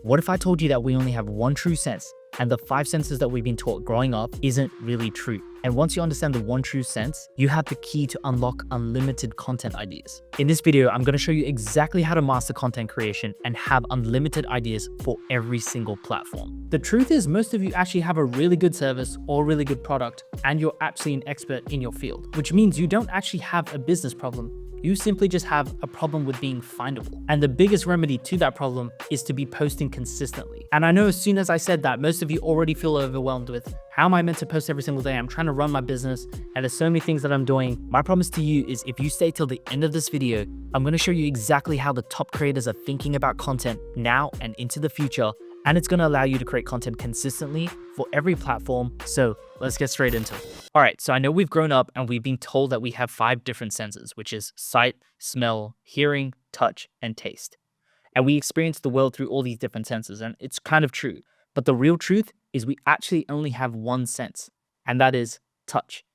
What if I told you that we only have one true sense, and the 5 senses that we've been taught growing up isn't really true? And once you understand the one true sense, you have the key to unlock unlimited content ideas. In this video, I'm going to show you exactly how to master content creation and have unlimited ideas for every single platform. The truth is, most of you actually have a really good service or really good product, and you're actually an expert in your field, which means you don't actually have a business problem. You simply just have a problem with being findable. And the biggest remedy to that problem is to be posting consistently. And I know as soon as I said that, most of you already feel overwhelmed with, how am I meant to post every single day? I'm trying to run my business and there's so many things that I'm doing. My promise to you is if you stay till the end of this video, I'm going to show you exactly how the top creators are thinking about content now and into the future. And it's going to allow you to create content consistently for every platform. So let's get straight into it. All right, so I know we've grown up and we've been told that we have 5 different senses, which is sight, smell, hearing, touch, and taste. And we experience the world through all these different senses, and it's kind of true. But the real truth is we actually only have one sense, and that is touch.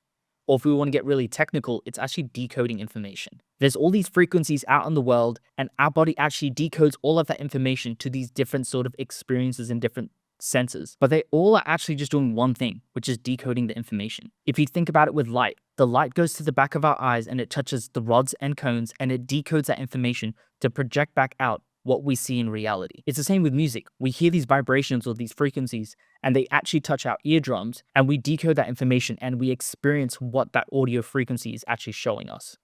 Or if we want to get really technical, it's actually decoding information. There's all these frequencies out in the world, and our body actually decodes all of that information to these different sort of experiences and different senses. But they all are actually just doing one thing, which is decoding the information. If you think about it with light, the light goes to the back of our eyes and it touches the rods and cones and it decodes that information to project back out what we see in reality. It's the same with music. We hear these vibrations or these frequencies and they actually touch our eardrums and we decode that information and we experience what that audio frequency is actually showing us.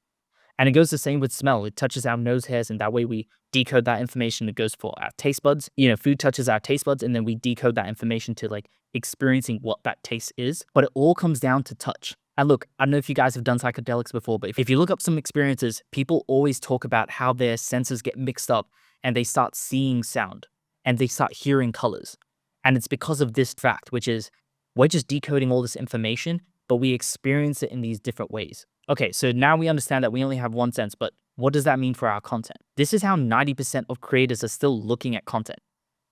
And it goes the same with smell. It touches our nose hairs and that way we decode that information. It goes for our taste buds. Food touches our taste buds and then we decode that information to like experiencing what that taste is. But it all comes down to touch. And look, I don't know if you guys have done psychedelics before, but if you look up some experiences, people always talk about how their senses get mixed up and they start seeing sound and they start hearing colors. And it's because of this fact, which is we're just decoding all this information, but we experience it in these different ways. Okay, so now we understand that we only have one sense, but what does that mean for our content? This is how 90% of creators are still looking at content.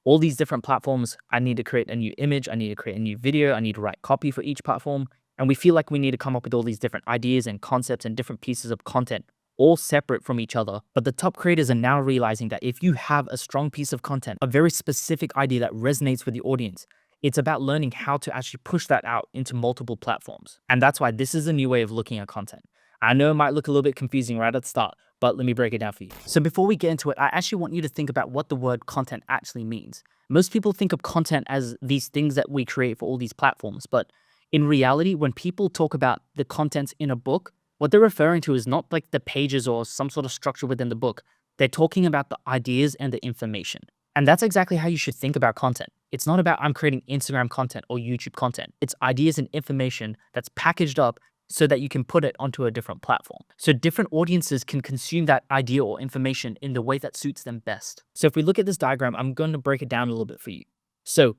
All these different platforms, I need to create a new image, I need to create a new video, I need to write copy for each platform. And we feel like we need to come up with all these different ideas and concepts and different pieces of content, all separate from each other. But the top creators are now realizing that if you have a strong piece of content, a very specific idea that resonates with the audience, it's about learning how to actually push that out into multiple platforms. And that's why this is a new way of looking at content. I know it might look a little bit confusing right at the start, but let me break it down for you. So before we get into it, I actually want you to think about what the word content actually means. Most people think of content as these things that we create for all these platforms, but in reality, when people talk about the contents in a book, what they're referring to is not like the pages or some sort of structure within the book. They're talking about the ideas and the information. And that's exactly how you should think about content. It's not about I'm creating Instagram content or YouTube content. It's ideas and information that's packaged up so that you can put it onto a different platform. So different audiences can consume that idea or information in the way that suits them best. So if we look at this diagram, I'm going to break it down a little bit for you. So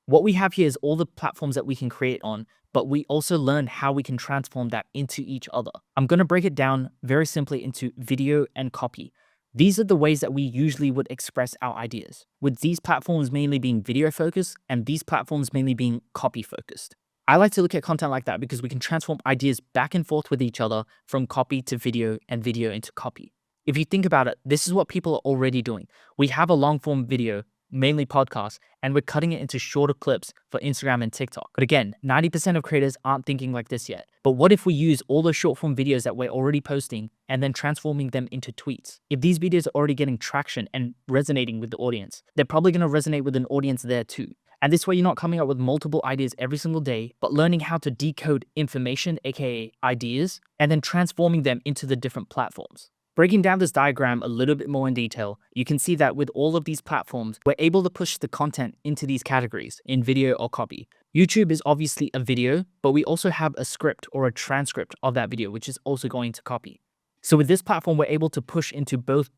what we have here is all the platforms that we can create on, but we also learn how we can transform that into each other. I'm going to break it down very simply into video and copy. These are the ways that we usually would express our ideas, with these platforms mainly being video focused and these platforms mainly being copy focused. I like to look at content like that because we can transform ideas back and forth with each other from copy to video and video into copy. If you think about it, this is what people are already doing. We have a long form video, mainly podcasts, and we're cutting it into shorter clips for Instagram and TikTok. But again, 90% of creators aren't thinking like this yet. But what if we use all those short form videos that we're already posting and then transforming them into tweets? If these videos are already getting traction and resonating with the audience, they're probably going to resonate with an audience there too. And this way you're not coming up with multiple ideas every single day, but learning how to decode information, aka ideas, and then transforming them into the different platforms. Breaking down this diagram a little bit more in detail, you can see that with all of these platforms, we're able to push the content into these categories in video or copy. YouTube is obviously a video, but we also have a script or a transcript of that video, which is also going to copy. So with this platform, we're able to push into both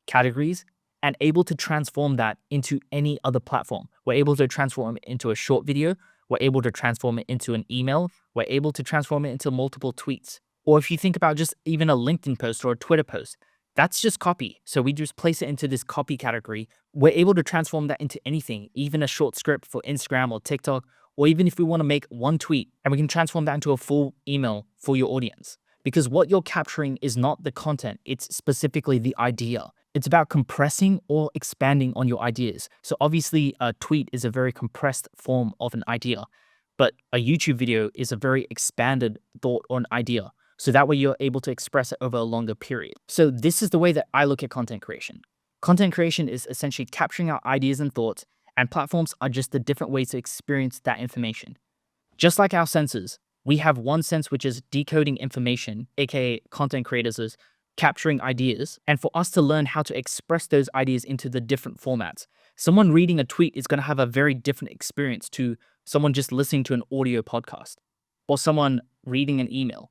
categories and able to transform that into any other platform. We're able to transform it into a short video. We're able to transform it into an email. We're able to transform it into multiple tweets. Or if you think about just even a LinkedIn post or a Twitter post, that's just copy. So we just place it into this copy category. We're able to transform that into anything, even a short script for Instagram or TikTok, or even if we want to make one tweet and we can transform that into a full email for your audience. Because what you're capturing is not the content, it's specifically the idea. It's about compressing or expanding on your ideas. So obviously a tweet is a very compressed form of an idea, but a YouTube video is a very expanded thought or an idea. So that way you're able to express it over a longer period. So this is the way that I look at content creation. Content creation is essentially capturing our ideas and thoughts, and platforms are just the different ways to experience that information. Just like our senses, we have one sense which is decoding information, aka content creators is capturing ideas, and for us to learn how to express those ideas into the different formats. Someone reading a tweet is going to have a very different experience to someone just listening to an audio podcast, or someone reading an email,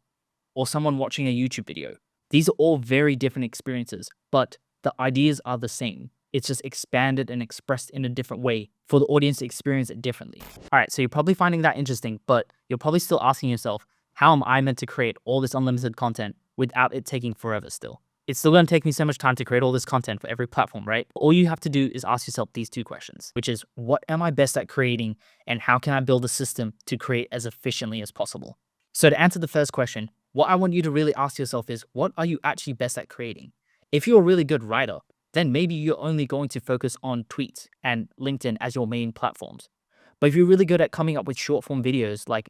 or someone watching a YouTube video. These are all very different experiences, but the ideas are the same. It's just expanded and expressed in a different way for the audience to experience it differently. All right, so you're probably finding that interesting, but you're probably still asking yourself, how am I meant to create all this unlimited content without it taking forever still? It's still going to take me so much time to create all this content for every platform, right? All you have to do is ask yourself these two questions, which is, what am I best at creating, and how can I build a system to create as efficiently as possible? So to answer the first question, what I want you to really ask yourself is, what are you actually best at creating? If you're a really good writer, then maybe you're only going to focus on tweets and LinkedIn as your main platforms. But if you're really good at coming up with short form videos like,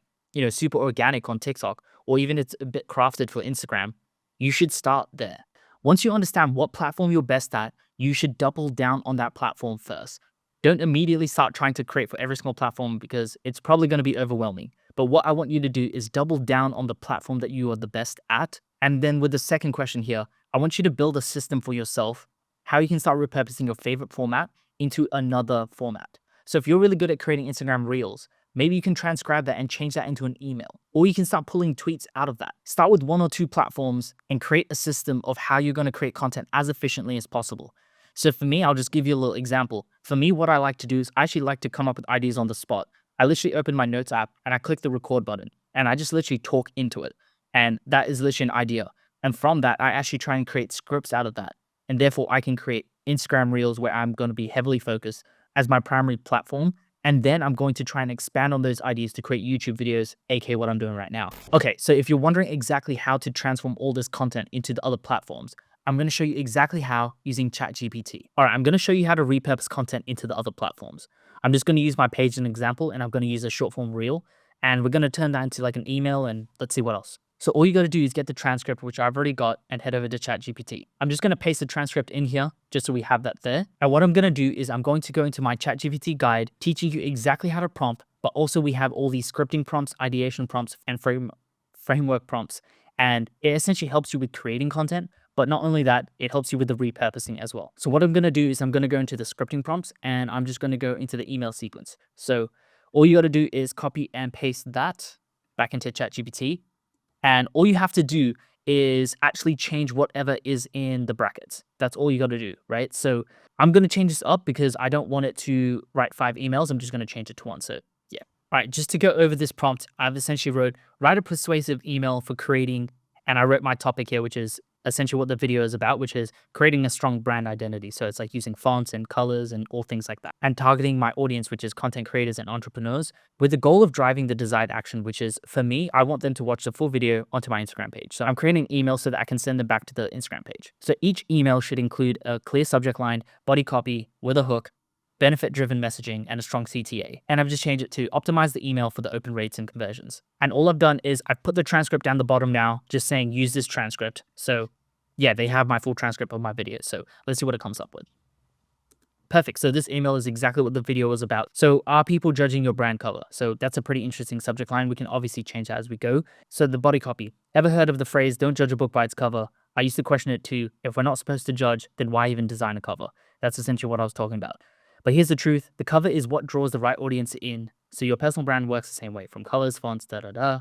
super organic on TikTok, or even it's a bit crafted for Instagram, you should start there. Once you understand what platform you're best at, you should double down on that platform first. Don't immediately start trying to create for every single platform because it's probably going to be overwhelming. But what I want you to do is double down on the platform that you are the best at. And then with the second question here, I want you to build a system for yourself, how you can start repurposing your favorite format into another format. So if you're really good at creating Instagram Reels, maybe you can transcribe that and change that into an email. Or you can start pulling tweets out of that. Start with one or two platforms and create a system of how you're going to create content as efficiently as possible. So for me, I'll just give you a little example. For me, what I like to do is I actually like to come up with ideas on the spot. I literally open my notes app and I click the record button and I just literally talk into it. And that is literally an idea. And from that, I actually try and create scripts out of that. And therefore, I can create Instagram Reels where I'm going to be heavily focused as my primary platform. And then I'm going to try and expand on those ideas to create YouTube videos, aka what I'm doing right now. Okay, so if you're wondering exactly how to transform all this content into the other platforms, I'm going to show you exactly how using ChatGPT. All right, I'm going to show you how to repurpose content into the other platforms. I'm just going to use my page as an example, and I'm going to use a short form reel, and we're going to turn that into like an email, and let's see what else. So all you got to do is get the transcript, which I've already got, and head over to ChatGPT. I'm just going to paste the transcript in here just so we have that there. And what I'm going to do is I'm going to go into my ChatGPT guide, teaching you exactly how to prompt, but also we have all these scripting prompts, ideation prompts, and framework prompts. And it essentially helps you with creating content. But not only that, it helps you with the repurposing as well. So what I'm going to do is I'm going to go into the scripting prompts and I'm just going to go into the email sequence. So all you got to do is copy and paste that back into ChatGPT. And all you have to do is actually change whatever is in the brackets. That's all you got to do, right? So I'm going to change this up because I don't want it to write 5 emails. I'm just going to change it to 1. So yeah. All right, just to go over this prompt, I've essentially write a persuasive email for creating, and I wrote my topic here, which is essentially what the video is about, which is creating a strong brand identity. So it's like using fonts and colors and all things like that, and targeting my audience, which is content creators and entrepreneurs, with the goal of driving the desired action, which is, for me, I want them to watch the full video onto my Instagram page. So I'm creating an email so that I can send them back to the Instagram page. So each email should include a clear subject line, body copy with a hook, benefit-driven messaging, and a strong CTA. And I've just changed it to optimize the email for the open rates and conversions. And all I've done is I've put the transcript down the bottom now, just saying use this transcript. So yeah, they have my full transcript of my video. So let's see what it comes up with. Perfect. So this email is exactly what the video was about. So are people judging your brand cover? So that's a pretty interesting subject line. We can obviously change that as we go. So the body copy. Ever heard of the phrase, don't judge a book by its cover? I used to question it too. If we're not supposed to judge, then why even design a cover? That's essentially what I was talking about. But here's the truth. The cover is what draws the right audience in. So your personal brand works the same way, from colors, fonts, da-da-da.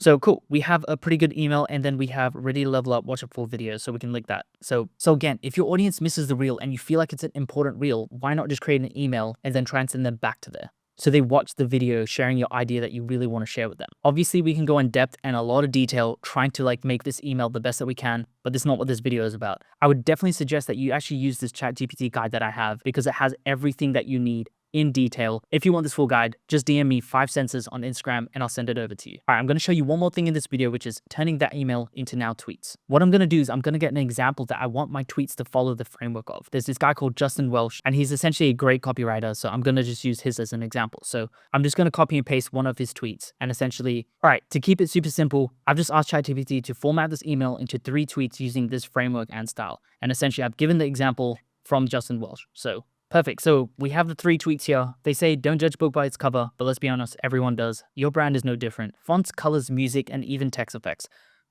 So cool, we have a pretty good email, and then we have ready to level up, watch a full video, so we can link that. So again, if your audience misses the reel and you feel like it's an important reel, why not just create an email and then try and send them back to there? So they watch the video sharing your idea that you really want to share with them. Obviously, we can go in depth and a lot of detail trying to make this email the best that we can, but this is not what this video is about. I would definitely suggest that you actually use this ChatGPT guide that I have because it has everything that you need in detail. If you want this full guide, just DM me 5 senses on Instagram and I'll send it over to you. All right, I'm going to show you one more thing in this video, which is turning that email into now tweets. What I'm going to do is I'm going to get an example that I want my tweets to follow the framework of. There's this guy called Justin Welsh, and he's essentially a great copywriter. So I'm going to just use his as an example. So I'm just going to copy and paste one of his tweets. And essentially, all right, to keep it super simple, I've just asked ChatGPT to format this email into 3 tweets using this framework and style. And essentially, I've given the example from Justin Welsh. So perfect. So we have the 3 tweets here. They say, don't judge a book by its cover, but let's be honest, everyone does. Your brand is no different. Fonts, colors, music, and even text effects.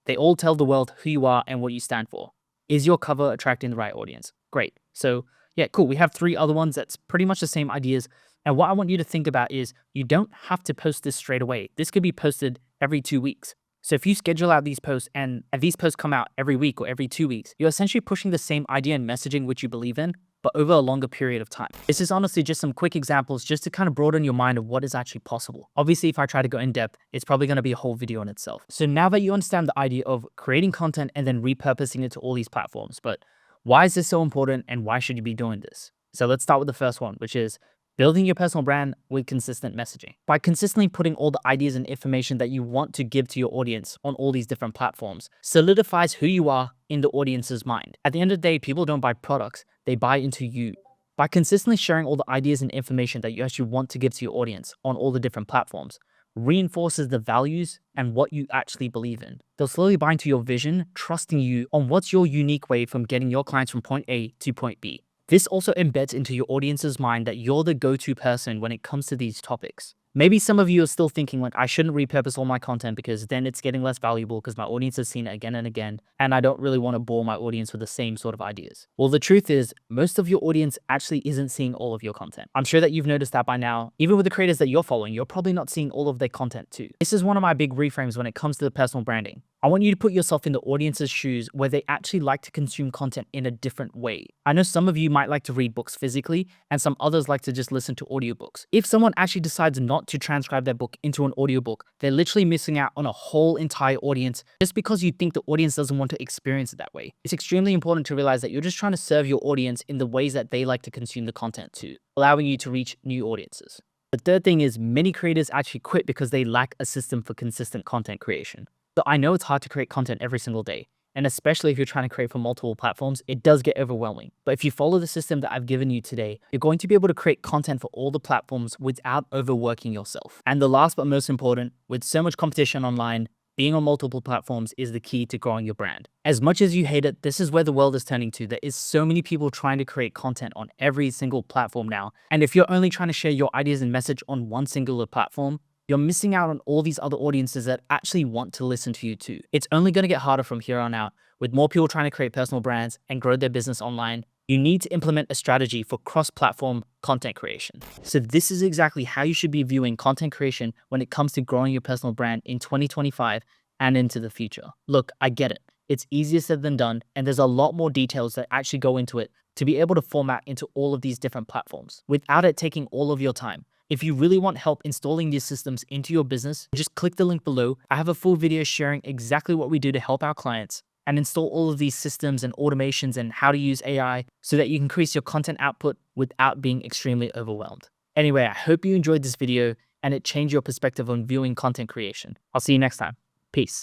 They all tell the world who you are and what you stand for. Is your cover attracting the right audience? Great. So yeah, cool. We have 3 other ones that's pretty much the same ideas. And what I want you to think about is you don't have to post this straight away. This could be posted every 2 weeks. So if you schedule out these posts and these posts come out every week or every 2 weeks, you're essentially pushing the same idea and messaging which you believe in, but over a longer period of time. This is honestly just some quick examples just to kind of broaden your mind of what is actually possible. Obviously, if I try to go in depth, it's probably going to be a whole video in itself. So now that you understand the idea of creating content and then repurposing it to all these platforms, but why is this so important and why should you be doing this? So let's start with the first one, which is building your personal brand with consistent messaging. By consistently putting all the ideas and information that you want to give to your audience on all these different platforms solidifies who you are in the audience's mind. At the end of the day, people don't buy products, they buy into you. By consistently sharing all the ideas and information that you actually want to give to your audience on all the different platforms, reinforces the values and what you actually believe in. They'll slowly buy into your vision, trusting you on what's your unique way from getting your clients from point A to point B. This also embeds into your audience's mind that you're the go-to person when it comes to these topics. Maybe some of you are still thinking like, I shouldn't repurpose all my content because then it's getting less valuable because my audience has seen it again and again, and I don't really want to bore my audience with the same sort of ideas. Well, the truth is, most of your audience actually isn't seeing all of your content. I'm sure that you've noticed that by now. Even with the creators that you're following, you're probably not seeing all of their content too. This is one of my big reframes when it comes to the personal branding. I want you to put yourself in the audience's shoes where they actually like to consume content in a different way. I know some of you might like to read books physically and some others like to just listen to audiobooks. If someone actually decides not to transcribe their book into an audiobook, they're literally missing out on a whole entire audience just because you think the audience doesn't want to experience it that way. It's extremely important to realize that you're just trying to serve your audience in the ways that they like to consume the content too, allowing you to reach new audiences. The third thing is many creators actually quit because they lack a system for consistent content creation. So I know it's hard to create content every single day, and especially if you're trying to create for multiple platforms, it does get overwhelming. But if you follow the system that I've given you today, you're going to be able to create content for all the platforms without overworking yourself. And the last but most important, with so much competition online, being on multiple platforms is the key to growing your brand. As much as you hate it, this is where the world is turning to. There is so many people trying to create content on every single platform now. And if you're only trying to share your ideas and message on one singular platform, you're missing out on all these other audiences that actually want to listen to you too. It's only going to get harder from here on out. With more people trying to create personal brands and grow their business online, you need to implement a strategy for cross-platform content creation. So this is exactly how you should be viewing content creation when it comes to growing your personal brand in 2025 and into the future. Look, I get it. It's easier said than done, and there's a lot more details that actually go into it to be able to format into all of these different platforms without it taking all of your time. If you really want help installing these systems into your business, just click the link below. I have a full video sharing exactly what we do to help our clients and install all of these systems and automations and how to use AI so that you can increase your content output without being extremely overwhelmed. Anyway, I hope you enjoyed this video and it changed your perspective on viewing content creation. I'll see you next time. Peace.